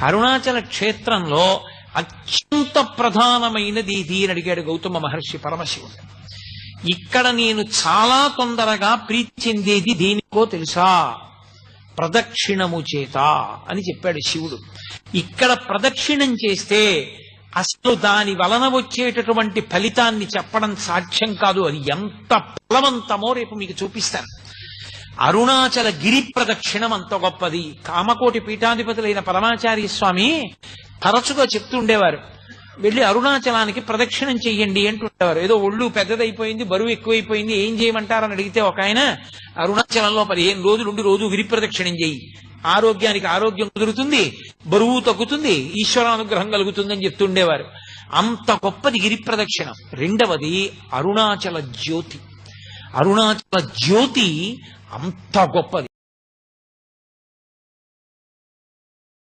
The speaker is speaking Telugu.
అరుణాచల క్షేత్రంలో అత్యంత ప్రధానమైనది ఇది అని అడిగాడు గౌతమ మహర్షి పరమశివుడు. ఇక్కడ నేను చాలా తొందరగా ప్రీతి చెందేది దేనికో తెలుసా? ప్రదక్షిణము చేత అని చెప్పాడు శివుడు. ఇక్కడ ప్రదక్షిణం చేస్తే అసలు దాని వలన వచ్చేటటువంటి ఫలితాన్ని చెప్పడం సాధ్యం కాదు. అది ఎంత ఫలవంతమో రేపు మీకు చూపిస్తాను. అరుణాచల గిరి ప్రదక్షిణం అంత గొప్పది. కామకోటి పీఠాధిపతులైన పరమాచార్య స్వామి తరచుగా చెప్తుండేవారు, వెళ్ళి అరుణాచలానికి ప్రదక్షిణం చెయ్యండి అంటుండేవారు. ఏదో ఒళ్ళు పెద్దదైపోయింది, బరువు ఎక్కువైపోయింది, ఏం చేయమంటారని అడిగితే ఒక ఆయన, అరుణాచలంలో 15 రోజులు ఉండి రోజు గిరి ప్రదక్షిణం చెయ్యి, ఆరోగ్యానికి ఆరోగ్యం కుదురుతుంది, బరువు తగ్గుతుంది, ఈశ్వరానుగ్రహం కలుగుతుందని చెప్తుండేవారు. అంత గొప్పది గిరి ప్రదక్షిణం. రెండవది అరుణాచల జ్యోతి. అరుణాచల జ్యోతి అంత గొప్పది.